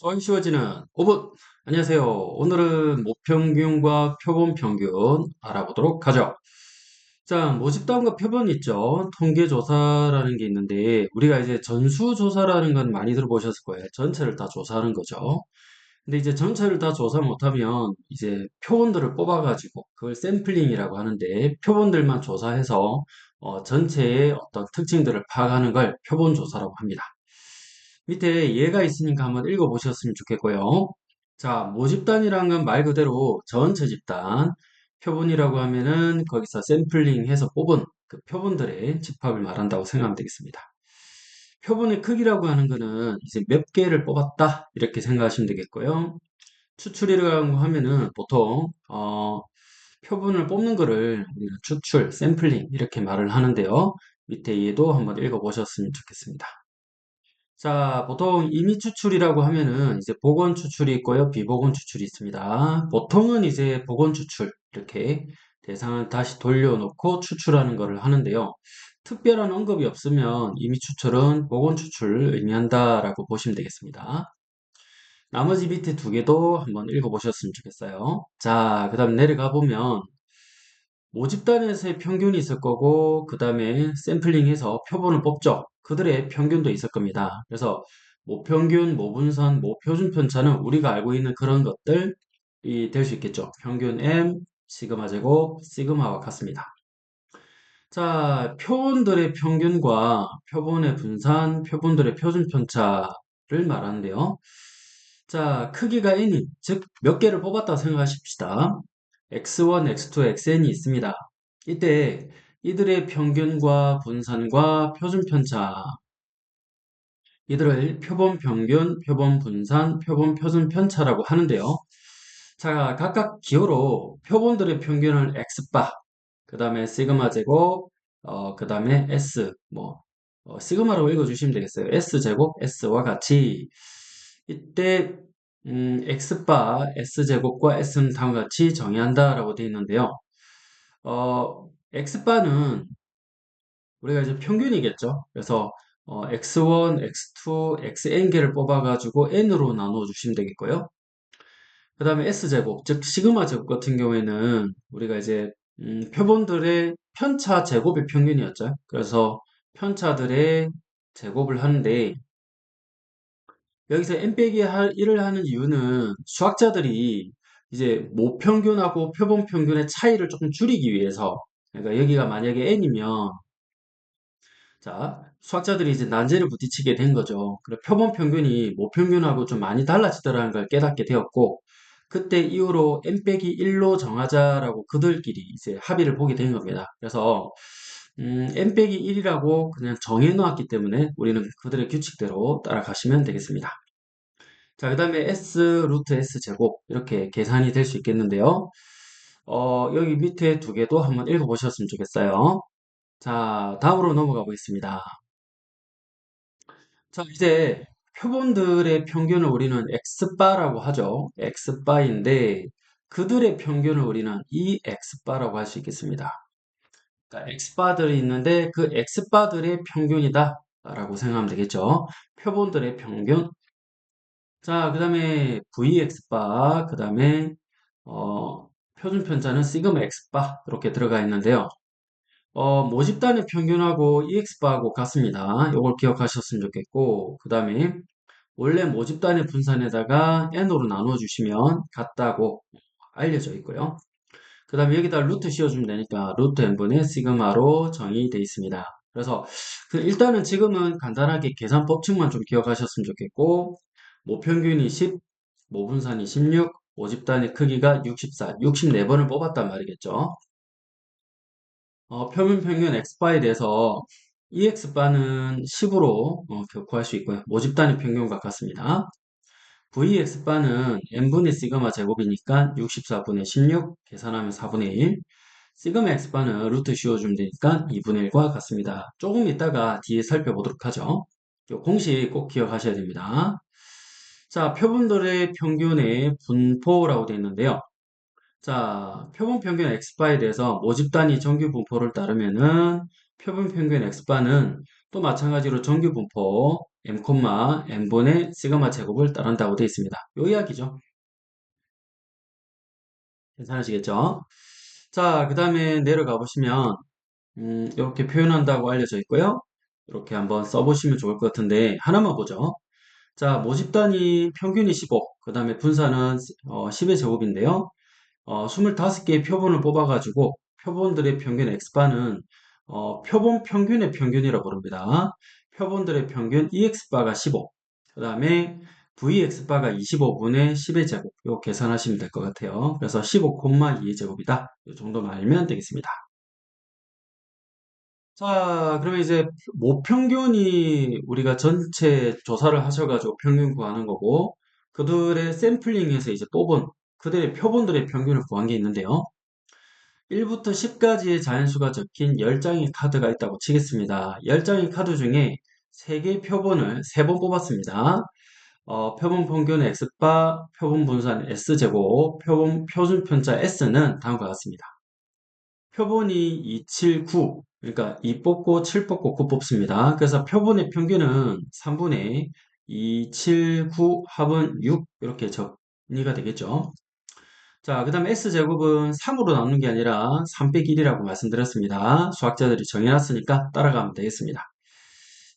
수학이 쉬워지는 5분. 안녕하세요. 오늘은 모평균과 표본평균 알아보도록 하죠. 자, 모집단과 표본 있죠. 통계조사라는 게 있는데, 우리가 이제 전수조사라는 건 많이 들어보셨을 거예요. 전체를 다 조사하는 거죠. 근데 이제 전체를 다 조사 못하면, 이제 표본들을 뽑아가지고, 그걸 샘플링이라고 하는데, 표본들만 조사해서, 전체의 어떤 특징들을 파악하는 걸 표본조사라고 합니다. 밑에 예가 있으니까 한번 읽어보셨으면 좋겠고요. 자, 모집단이란 건 말 그대로 전체 집단, 표본이라고 하면은 거기서 샘플링해서 뽑은 그 표본들의 집합을 말한다고 생각하면 되겠습니다. 표본의 크기라고 하는 거는 이제 몇 개를 뽑았다 이렇게 생각하시면 되겠고요. 추출이라고 하면은 보통 표본을 뽑는 거를 우리가 추출, 샘플링 이렇게 말을 하는데요. 밑에 예도 한번 읽어보셨으면 좋겠습니다. 자, 보통 임의 추출이라고 하면은 이제 복원 추출이 있고요, 비복원 추출이 있습니다. 보통은 이제 복원 추출 이렇게 대상을 다시 돌려놓고 추출하는 것을 하는데요. 특별한 언급이 없으면 임의 추출은 복원 추출을 의미한다라고 보시면 되겠습니다. 나머지 밑에 두 개도 한번 읽어보셨으면 좋겠어요. 자, 그 다음 내려가 보면 모집단에서의 평균이 있을 거고, 그 다음에 샘플링해서 표본을 뽑죠. 그들의 평균도 있을 겁니다. 그래서 모평균, 모분산, 모표준 편차는 우리가 알고 있는 그런 것들이 될 수 있겠죠. 평균 M, 시그마 제곱, 시그마와 같습니다. 자, 표본들의 평균과 표본의 분산, 표본들의 표준 편차를 말하는데요. 자, 크기가 n이, 즉, 몇 개를 뽑았다고 생각하십시다. x1, x2, xn이 있습니다. 이때 이들의 평균과 분산과 표준 편차, 이들을 표본 평균, 표본 분산, 표본 표준 편차라고 하는데요. 자, 각각 기호로 표본들의 평균을 x바, 그 다음에 시그마 제곱, 그 다음에 s, 시그마라고 읽어주시면 되겠어요. s 제곱, s와 같이 이때 x바, s제곱과 s는 다음과 같이 정의한다라고 되어 있는데요. x바는 우리가 이제 평균이겠죠. 그래서 x1, x2, xn개를 뽑아가지고 n으로 나누어 주시면 되겠고요. 그 다음에 s제곱, 즉 시그마 제곱 같은 경우에는 우리가 이제 표본들의 편차 제곱의 평균이었죠. 그래서 편차들의 제곱을 하는데 여기서 n 빼기 1을 하는 이유는 수학자들이 이제 모평균하고 표본평균의 차이를 조금 줄이기 위해서 그러니까 여기가 만약에 n이면 자, 수학자들이 이제 난제를 부딪히게 된 거죠. 그래, 표본 평균이 모평균하고 좀 많이 달라지더라는 걸 깨닫게 되었고, 그때 이후로 n 빼기 1로 정하자라고 그들끼리 이제 합의를 보게 된 겁니다. 그래서 n 빼기 1이라고 그냥 정해 놓았기 때문에 우리는 그들의 규칙대로 따라가시면 되겠습니다. 자, 그 다음에 s 루트 s 제곱 이렇게 계산이 될 수 있겠는데요. 여기 밑에 두 개도 한번 읽어보셨으면 좋겠어요. 자, 다음으로 넘어가 보겠습니다. 자, 이제 표본들의 평균을 우리는 x바라고 하죠. x바인데 그들의 평균을 우리는 2x바라고 할 수 있겠습니다. 그러니까 x바들이 있는데 그 x바들의 평균이다 라고 생각하면 되겠죠. 표본들의 평균. 자, 그 다음에 vx바, 그 다음에 표준 편차는 시그마 x바 이렇게 들어가 있는데요. 모집단의 평균하고 EX바하고 같습니다. 이걸 기억하셨으면 좋겠고, 그 다음에 원래 모집단의 분산에다가 n으로 나눠 주시면 같다고 알려져 있고요. 그 다음에 여기다 루트 씌워주면 되니까 루트 n분의 시그마로 정의되어 있습니다. 그래서 일단은 지금은 간단하게 계산 법칙만 좀 기억하셨으면 좋겠고 모평균이 10, 모분산이 16, 모집단의 크기가 64, 64번을 뽑았단 말이겠죠. 표면 평균 x바에 대해서 EX바는 10으로 구할 수 있고요. 모집 단위 평균과 같습니다. VX바는 n분의 시그마 제곱이니까 64분의 16 계산하면 4분의 1 시그마 x바는 루트 씌워주면 되니까 2분의 1과 같습니다. 조금 이따가 뒤에 살펴보도록 하죠. 이 공식 꼭 기억하셔야 됩니다. 자, 표본들의 평균의 분포라고 되어 있는데요. 자, 표본 평균 x바에 대해서 모집 단위 정규 분포를 따르면은 표본 평균 x바는 또 마찬가지로 정규 분포 m, n분의 시그마 제곱을 따른다고 되어 있습니다. 요 이야기죠. 괜찮으시겠죠? 자, 그 다음에 내려가 보시면 이렇게 표현한다고 알려져 있고요. 이렇게 한번 써보시면 좋을 것 같은데 하나만 보죠. 자, 모집단이 평균이 15, 그 다음에 분산은 10의 제곱인데요. 25개의 표본을 뽑아가지고 표본들의 평균 X바는 표본 평균의 평균이라고 부릅니다. 표본들의 평균 EX바가 15, 그 다음에 VX바가 25분의 10의 제곱, 이거 계산하시면 될 것 같아요. 그래서 15,2의 제곱이다. 이 정도만 알면 되겠습니다. 자, 그러면 이제 모평균이 우리가 전체 조사를 하셔가지고 평균 구하는 거고, 그들의 샘플링에서 이제 뽑은 그들의 표본들의 평균을 구한 게 있는데요. 1부터 10까지의 자연수가 적힌 10장의 카드가 있다고 치겠습니다. 10장의 카드 중에 3개의 표본을 3번 뽑았습니다. 표본 평균 X바, 표본 분산 S제곱, 표본 표준 편차 S는 다음과 같습니다. 표본이 2, 7, 9, 그러니까 2 뽑고 7 뽑고 9 뽑습니다. 그래서 표본의 평균은 3분의 2, 7, 9 합은 6 이렇게 정리가 되겠죠. 자, 그 다음에 S제곱은 3으로 나누는 게 아니라 3 빼기 1이라고 말씀드렸습니다. 수학자들이 정해놨으니까 따라가면 되겠습니다.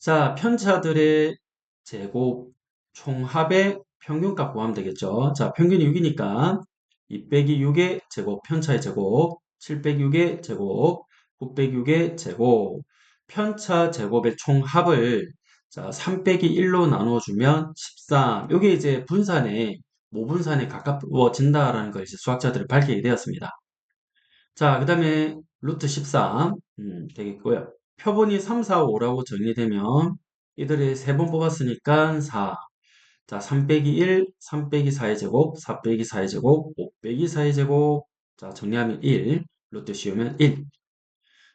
자, 편차들의 제곱 총합의 평균값 구하면 되겠죠. 자, 평균이 6이니까 2 빼기 6의 제곱, 편차의 제곱, 7 빼기 6의 제곱, 9 빼기 6의 제곱, 편차 제곱의 총합을 자, 3 빼기 1로 나눠주면 13. 요게 이제 분산에, 모분산에 가까워진다라는 걸 이제 수학자들이 밝히게 되었습니다. 자, 그 다음에 루트 13 되겠고요. 표본이 3, 4, 5라고 정리되면 이들이 3번 뽑았으니까 4. 자, 3 빼기 1, 3 빼기 4의 제곱, 4 빼기 4의 제곱, 5 빼기 4의 제곱. 자, 정리하면 1. 루트 씌우면 1.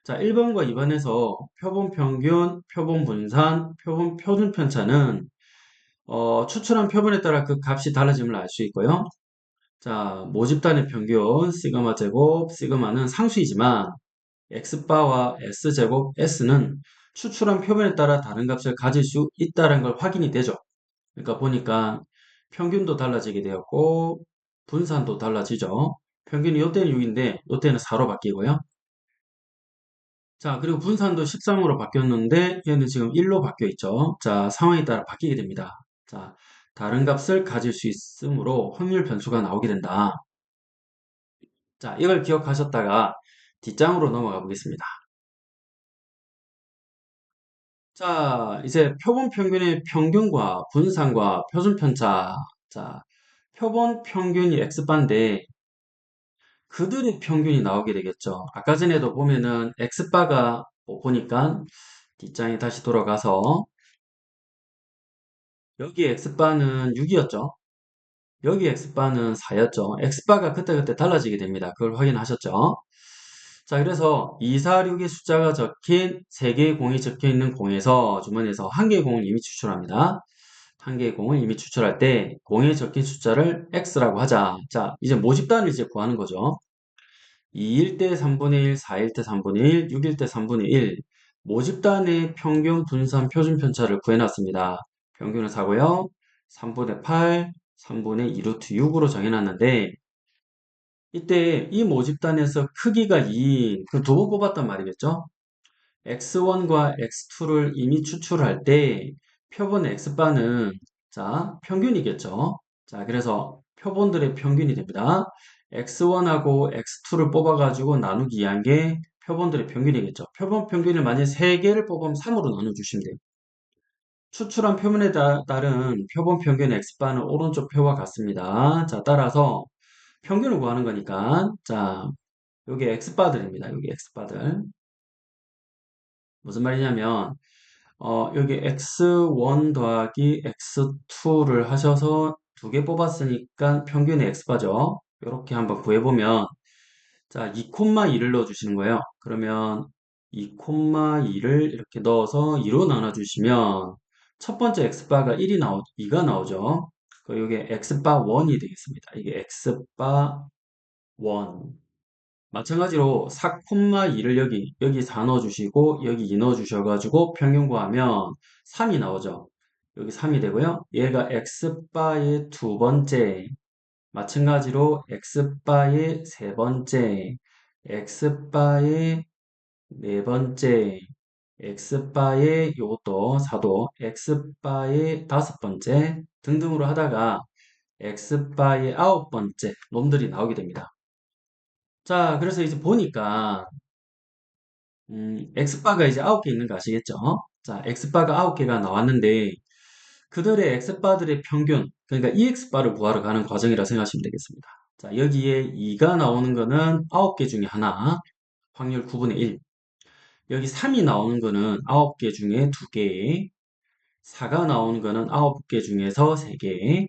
자, 1번과 2번에서 표본 평균, 표본 분산, 표본 표준 편차는 추출한 표본에 따라 그 값이 달라짐을 알 수 있고요. 자, 모집단의 평균, 시그마 제곱, 시그마는 상수이지만 x바와 s제곱 s는 추출한 표본에 따라 다른 값을 가질 수 있다는 걸 확인이 되죠. 그러니까 보니까 평균도 달라지게 되었고 분산도 달라지죠. 평균이 요때는 6인데 요때는 4로 바뀌고요. 자, 그리고 분산도 13으로 바뀌었는데 얘는 지금 1로 바뀌어 있죠. 자, 상황에 따라 바뀌게 됩니다. 자, 다른 값을 가질 수 있으므로 확률 변수가 나오게 된다. 자, 이걸 기억하셨다가 뒷장으로 넘어가 보겠습니다. 자, 이제 표본 평균의 평균과 분산과 표준 편차. 자, 표본 평균이 X바인데 그들의 평균이 나오게 되겠죠. 아까 전에도 보면은 X바가 보니까 뒷장에 다시 돌아가서 여기 X바는 6이었죠. 여기 X바는 4였죠. X바가 그때그때 달라지게 됩니다. 그걸 확인하셨죠? 자, 그래서 246의 숫자가 적힌 3개의 공이 적혀 있는 공에서 주머니에서 한 개의 공을 이미 추출합니다. 한 개의 공을 이미 추출할 때 공에 적힌 숫자를 X라고 하자. 자, 이제 모집단을 이제 구하는 거죠. 2일 때 3분의 1, 4일 때 3분의 1, 6일 때 3분의 1. 모집단의 평균 분산 표준 편차를 구해놨습니다. 평균은 4고요. 3분의 8, 3분의 2 루트 6으로 정해놨는데 이때 이 모집단에서 크기가 2인 그 두 번 뽑았단 말이겠죠? x1과 x2를 이미 추출할 때 표본 x바는 자 평균이겠죠. 자 그래서 표본들의 평균이 됩니다. x1하고 x2를 뽑아가지고 나누기 2한 게 표본들의 평균이겠죠. 표본 평균을 만약 3개를 뽑으면 3으로 나눠주시면 돼요. 추출한 표본에 따른 표본 평균 x바는 오른쪽 표와 같습니다. 자 따라서 평균을 구하는 거니까 자 여기 x바들입니다. 여기 x바들 무슨 말이냐면 여기 x1 더하기 x2를 하셔서 2개 뽑았으니까 평균의 x바죠. 이렇게 한번 구해보면 자 2,2를 넣어주시는 거예요. 그러면 2,2를 이렇게 넣어서 2로 나눠주시면 첫 번째 x바가 2가 나오죠. 그 여기 x바 1이 되겠습니다. 이게 x바 1 마찬가지로 4,2를 여기 4 넣어주시고 여기 2 넣어주셔가지고 평균 구하면 3이 나오죠. 여기 3이 되고요. 얘가 x바의 두 번째, 마찬가지로 x바의 세 번째, x바의 네 번째, x바의 요것도 4도, x바의 다섯 번째 등등으로 하다가 x바의 아홉 번째 놈들이 나오게 됩니다. 자, 그래서 이제 보니까 x바가 이제 9개 있는 거 아시겠죠? 자, x바가 9개가 나왔는데 그들의 x바들의 평균, 그러니까 ex바를 구하러 가는 과정이라 생각하시면 되겠습니다. 자, 여기에 2가 나오는 거는 9개 중에 하나, 확률 9분의 1. 여기 3이 나오는 거는 9개 중에 2개, 4가 나오는 거는 9개 중에서 3개,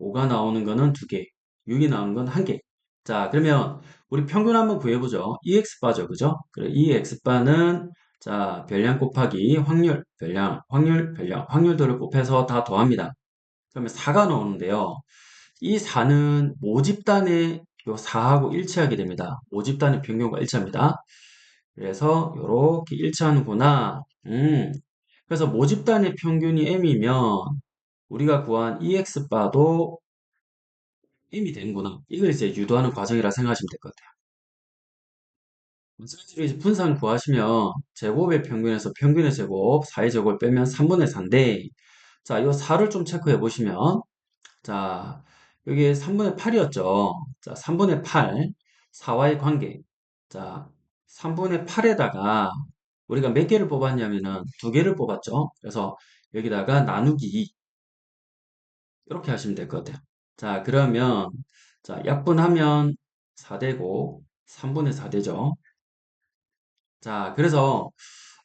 5가 나오는 거는 2개, 6이 나오는 건 1개. 자, 그러면 우리 평균 한번 구해보죠. EX바죠, 그죠? 그래, EX바는 자, 별량 곱하기 확률, 별량, 확률, 별량, 확률들을 곱해서 다 더합니다. 그러면 4가 나오는데요. 이 4는 모집단의 요 4하고 일치하게 됩니다. 모집단의 평균과 일치합니다. 그래서 이렇게 일치하는구나. 그래서 모집단의 평균이 m이면 우리가 구한 EX바도 m이 되는구나. 이걸 이제 유도하는 과정이라 생각하시면 될 것 같아요. 마찬가지로 이제 분산 구하시면 제곱의 평균에서 평균의 제곱, 4의 제곱을 빼면 3분의 4인데 자, 이 4를 좀 체크해 보시면 자, 여기 3분의 8이었죠. 자, 3분의 8, 4와의 관계. 자, 3분의 8에다가 우리가 몇 개를 뽑았냐면은 두 개를 뽑았죠. 그래서 여기다가 나누기 2 이렇게 하시면 될 것 같아요. 자, 그러면 자, 약분하면 4되고 3분의 4 되죠. 자, 그래서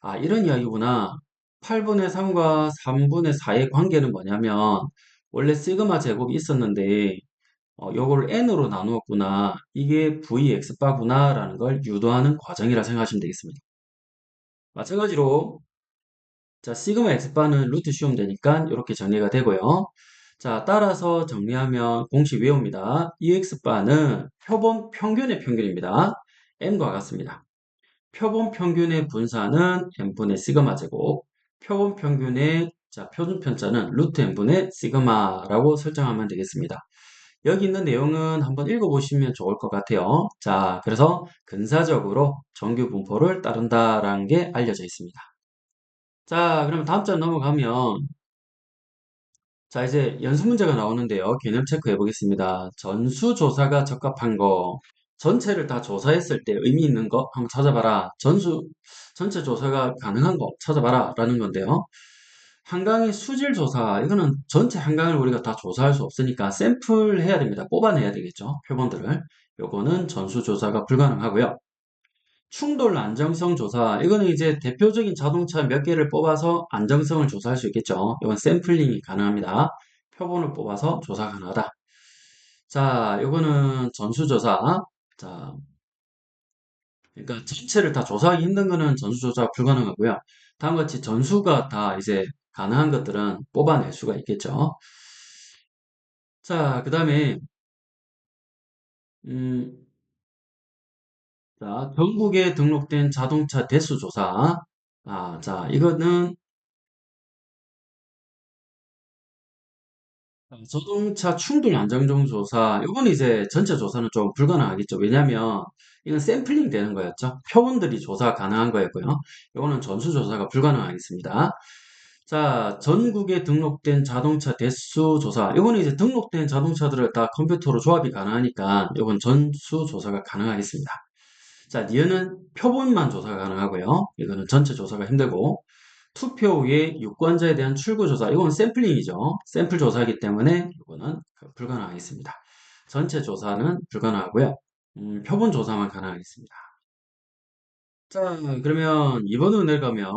아, 이런 이야기구나. 8분의 3과 3분의 4의 관계는 뭐냐면 원래 시그마 제곱이 있었는데 요거를 n으로 나누었구나. 이게 vx바구나라는 걸 유도하는 과정이라 생각하시면 되겠습니다. 마찬가지로 자, 시그마 x바는 루트 씌우면 되니까 이렇게 정리가 되고요. 자, 따라서 정리하면 공식 외웁니다. ex바는 표본 평균의 평균입니다. m과 같습니다. 표본 평균의 분산은 n분의 시그마 제곱, 표본 평균의 자, 표준 편차는 루트 n분의 시그마라고 설정하면 되겠습니다. 여기 있는 내용은 한번 읽어보시면 좋을 것 같아요. 자, 그래서 근사적으로 정규 분포를 따른다라는 게 알려져 있습니다. 자, 그러면 다음 장 넘어가면 자, 이제 연습 문제가 나오는데요. 개념 체크해 보겠습니다. 전수조사가 적합한 거, 전체를 다 조사했을 때 의미 있는 거 한번 찾아봐라. 전체 조사가 가능한 거 찾아봐라. 라는 건데요. 한강의 수질 조사, 이거는 전체 한강을 우리가 다 조사할 수 없으니까 샘플 해야 됩니다. 뽑아내야 되겠죠. 표본들을. 요거는 전수조사가 불가능하고요. 충돌 안정성 조사, 이거는 이제 대표적인 자동차 몇 개를 뽑아서 안정성을 조사할 수 있겠죠. 이건 샘플링이 가능합니다. 표본을 뽑아서 조사 가능하다. 자, 이거는 전수조사. 자, 그러니까 전체를 다 조사하기 힘든 거는 전수조사가 불가능하고요. 다음과 같이 전수가 다 이제 가능한 것들은 뽑아낼 수가 있겠죠. 자, 그 다음에 음, 자, 전국에 등록된 자동차 대수 조사. 아, 자, 이거는 자동차 충돌 안정성 조사, 이건 이제 전체 조사는 좀 불가능하겠죠. 왜냐하면 이건 샘플링 되는 거였죠. 표본들이 조사 가능한 거였고요. 이거는 전수 조사가 불가능하겠습니다. 자, 전국에 등록된 자동차 대수 조사, 이거는 이제 등록된 자동차들을 다 컴퓨터로 조합이 가능하니까 이건 전수 조사가 가능하겠습니다. 자, 니은은 표본만 조사가 가능하고요. 이거는 전체 조사가 힘들고 투표 후에 유권자에 대한 출구 조사, 이건 샘플링이죠. 샘플 조사이기 때문에 이거는 불가능하겠습니다. 전체 조사는 불가능하고요. 표본 조사만 가능하겠습니다. 자, 그러면 이번 은혜 가면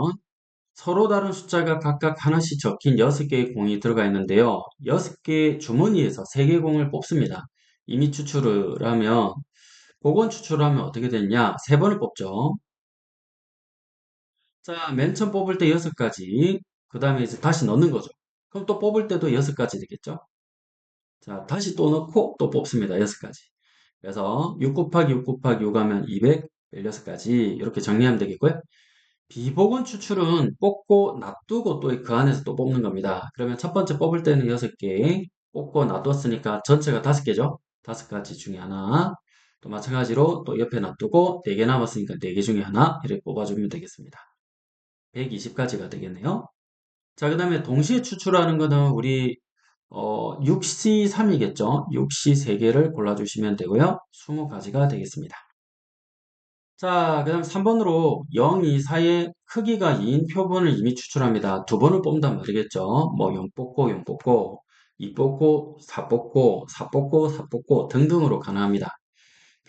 서로 다른 숫자가 각각 하나씩 적힌 6개의 공이 들어가 있는데요. 6개 주머니에서 3개 공을 뽑습니다. 이미 추출을 하면, 복원 추출을 하면 어떻게 되느냐? 3번을 뽑죠. 자, 맨 처음 뽑을 때 6가지. 그 다음에 이제 다시 넣는 거죠. 그럼 또 뽑을 때도 6가지 되겠죠? 자, 다시 또 넣고 또 뽑습니다. 6가지. 그래서 6 곱하기 6 곱하기 6 하면 216가지. 이렇게 정리하면 되겠고요. 비보건 추출은 뽑고 놔두고 또 그 안에서 또 뽑는 겁니다. 그러면 첫 번째 뽑을 때는 6개, 뽑고 놔뒀으니까 전체가 5개죠. 5가지 중에 하나. 또 마찬가지로 또 옆에 놔두고 4개 남았으니까 4개 중에 하나 이렇게 뽑아주면 되겠습니다. 120가지가 되겠네요. 자, 그 다음에 동시에 추출하는 거는 우리 6C3이겠죠. 6C 3개를 골라주시면 되고요. 20가지가 되겠습니다. 자, 그 다음 3번으로 0, 2, 4의 크기가 2인 표본을 이미 추출합니다. 두 번을 뽑는단 말이겠죠. 뭐 0 뽑고 0 뽑고 2 뽑고 4 뽑고 4 뽑고 4 뽑고 등등으로 가능합니다.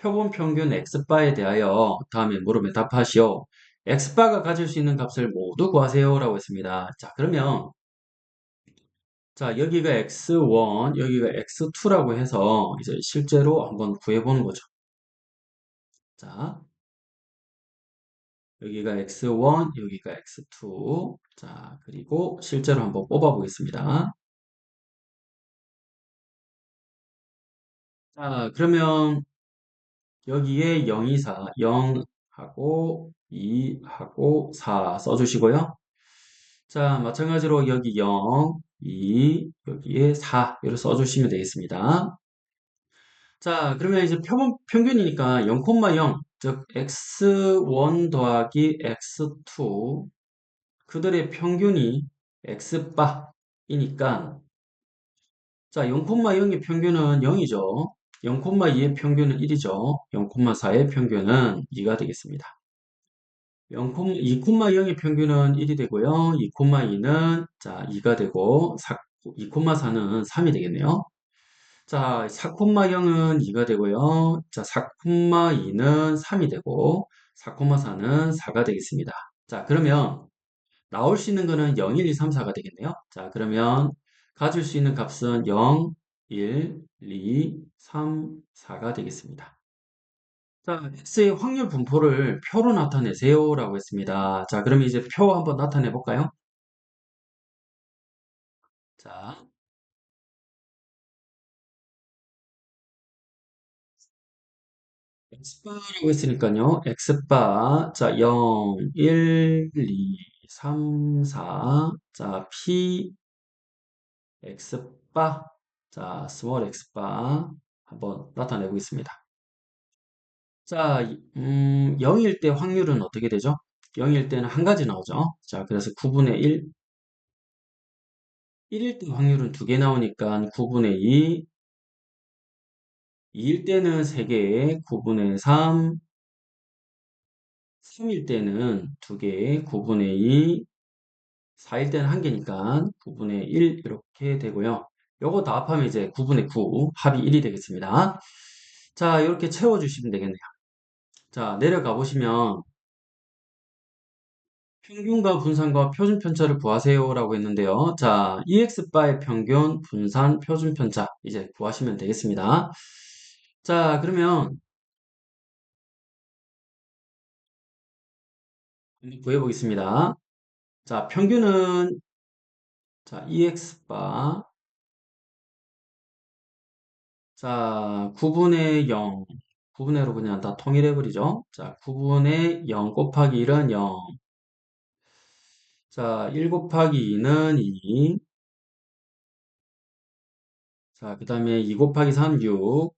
표본 평균 x바에 대하여 다음에 물으면 답하시오. x바가 가질 수 있는 값을 모두 구하세요 라고 했습니다. 자, 그러면 자, 여기가 x1, 여기가 x2라고 해서 이제 실제로 한번 구해보는 거죠. 자, 여기가 x1, 여기가 x2. 자, 그리고 실제로 한번 뽑아 보겠습니다. 자, 그러면 여기에 0, 2, 4, 0하고 2하고 4 써주시고요. 자, 마찬가지로 여기 0, 2, 여기에 4 이렇게 써주시면 되겠습니다. 자, 그러면 이제 평균이니까 0,0, 즉 x1 더하기 x2 그들의 평균이 x바이니까 자, 0,0의 평균은 0이죠. 0,2의 평균은 1이죠. 0,4의 평균은 2가 되겠습니다. 2,0의 평균은 1이 되고요. 2,2는 자, 2가 되고 2,4는 3이 되겠네요. 자, 4,0은 2가 되고요. 자, 4,2는 3이 되고 4,4는 4가 되겠습니다. 자, 그러면 나올 수 있는 거는 0, 1, 2, 3, 4가 되겠네요. 자, 그러면 가질 수 있는 값은 0, 1, 2, 3, 4가 되겠습니다. 자, x의 확률 분포를 표로 나타내세요 라고 했습니다. 자, 그러면 이제 표 한번 나타내 볼까요? 자, x바라고 했으니까요. x바, 자, 0, 1, 2, 3, 4, 자, p, x바, 자, 스몰 x바 한번 나타내 보겠습니다. 자, 0일 때 확률은 어떻게 되죠? 0일 때는 한 가지 나오죠. 자, 그래서 9분의 1, 1일 때 확률은 두 개 나오니까 9분의 2, 2일 때는 3개, 9분의 3, 3일 때는 2개, 9분의 2, 4일 때는 1개니까 9분의 1 이렇게 되고요. 요거 다 합하면 이제 9분의 9, 합이 1이 되겠습니다. 자, 이렇게 채워주시면 되겠네요. 자, 내려가 보시면 평균과 분산과 표준 편차를 구하세요라고 했는데요. 자, EX바의 평균, 분산, 표준 편차 이제 구하시면 되겠습니다. 자, 그러면 한번 구해보겠습니다. 자, 평균은 자, EX바 자, 9분의 0 9분의 0로 그냥 다 통일해버리죠. 자, 9분의 0 곱하기 1은 0 자, 1 곱하기 2는 2 자, 그 다음에 2 곱하기 3, 6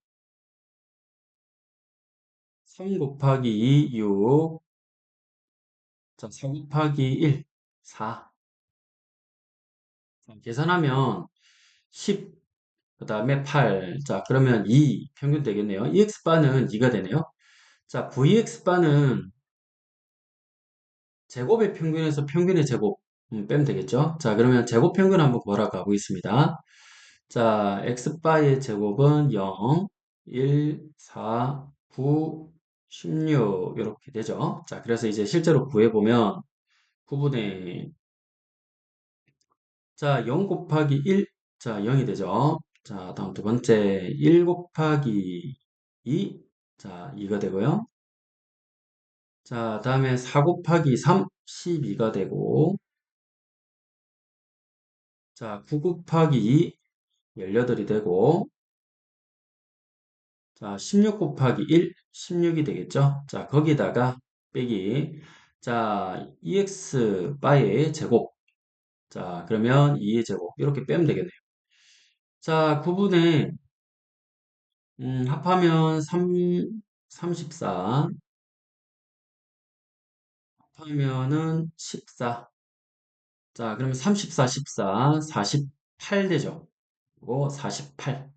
3 곱하기 2, 6 자, 4 곱하기 1, 4. 자, 계산하면 10, 그 다음에 8. 자, 그러면 2 평균 되겠네요. EX바는 2가 되네요. 자, VX바는 제곱의 평균에서 평균의 제곱 빼면 되겠죠. 자, 그러면 제곱 평균 한번 구하러 가보겠습니다. 자, X바의 제곱은 0, 1, 4, 9, 16 이렇게 되죠. 자, 그래서 이제 실제로 구해보면 9분의 자, 0 곱하기 1. 자, 0이 되죠. 자, 다음 두 번째 1 곱하기 2. 자, 2가 되고요. 자, 다음에 4 곱하기 3. 12가 되고 자, 9 곱하기 2. 18이 되고 자, 16 곱하기 1. 16이 되겠죠. 자, 거기다가 빼기 자, EX 바의 제곱. 자, 그러면 2의 제곱. 이렇게 빼면 되겠네요. 자, 9분의, 합하면 34. 합하면은 14. 자, 그러면 34, 14, 48 되죠. 그리고 48.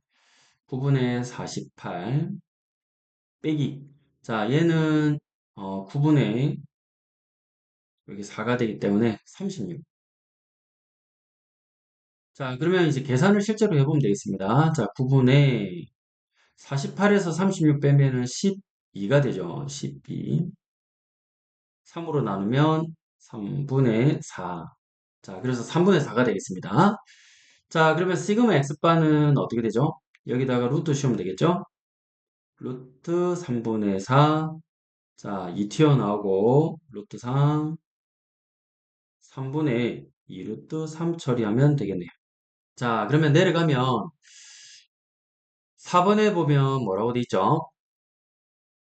9분의 48 빼기. 자, 얘는 9분의 여기 4가 되기 때문에 36. 자, 그러면 이제 계산을 실제로 해보면 되겠습니다. 자, 9분의 48에서 36 빼면은 12가 되죠. 12. 3으로 나누면 3분의 4. 자, 그래서 3분의 4가 되겠습니다. 자, 그러면 시그마 x바는 어떻게 되죠? 여기다가 루트 씌우면 되겠죠? 루트 3분의 4. 자, 2 튀어나오고, 루트 3. 3분의 2 루트 3 처리하면 되겠네요. 자, 그러면 내려가면 4번에 보면 뭐라고 돼 있죠?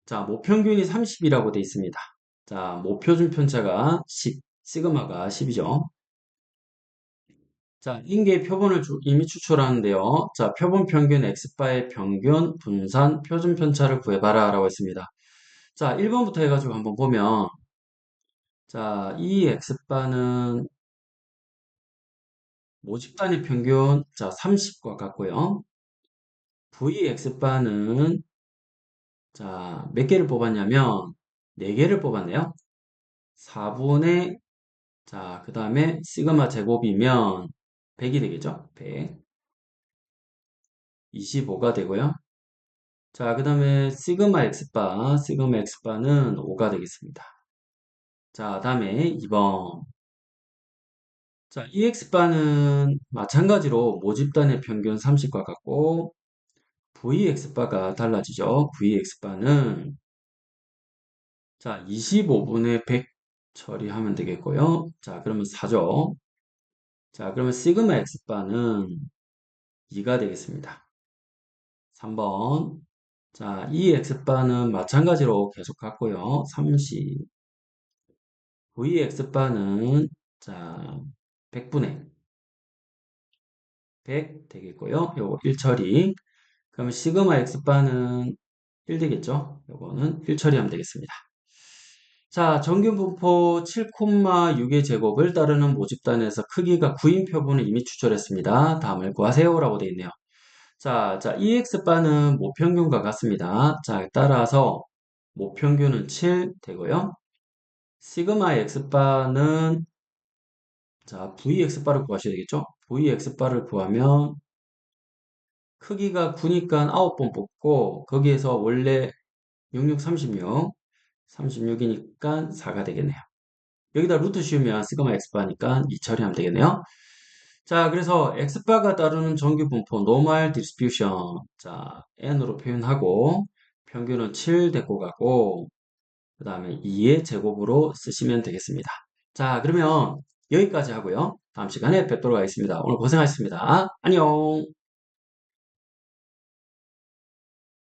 자, 모평균이 30이라고 돼 있습니다. 자, 모표준 편차가 10, 시그마가 10이죠. 자, 인계의 표본을 이미 추출하는데요. 자, 표본 평균 x바의 평균 분산 표준 편차를 구해봐라 라고 했습니다. 자, 1번부터 해가지고 한번 보면 자, 이 x바는 모집 단위 평균 자, 30과 같고요. vx바는 자, 몇 개를 뽑았냐면 4개를 뽑았네요. 4분의 자, 그 다음에 시그마 제곱이면 100이 되겠죠? 100. 25가 되고요. 자, 그 다음에 시그마 엑스바는 5가 되겠습니다. 자, 다음에 2번. 자, EX바는 마찬가지로 모집단의 평균 30과 같고, VX바가 달라지죠. VX바는, 자, 25분의 100 처리하면 되겠고요. 자, 그러면 4죠. 자, 그러면 시그마 X바는 2가 되겠습니다. 3번. 자, 이 X바는 마찬가지로 계속 같고요. 30. VX바는 자 100분의 100 되겠고요. 요거 1 처리. 그러면 시그마 X바는 1 되겠죠. 요거는 1 처리하면 되겠습니다. 자, 정규 분포 7,6의 제곱을 따르는 모집단에서 크기가 9인 표본을 이미 추출했습니다. 다음을 구하세요라고 되어 있네요. 자, EX바는 모평균과 같습니다. 자, 따라서 모평균은 7 되고요. 시그마 X바는 자, VX바를 구하셔야 되겠죠? VX바를 구하면 크기가 9니까 9번 뽑고 거기에서 원래 66, 36, 36이니까 4가 되겠네요. 여기다 루트 씌우면 시그마 X바니까 2 처리하면 되겠네요. 자, 그래서 X바가 따르는 정규 분포 노멀 디스트리뷰션 자, N으로 표현하고 평균은 7 데리고 가고 그 다음에 2의 제곱으로 쓰시면 되겠습니다. 자, 그러면 여기까지 하고요. 다음 시간에 뵙도록 하겠습니다. 오늘 고생하셨습니다. 안녕!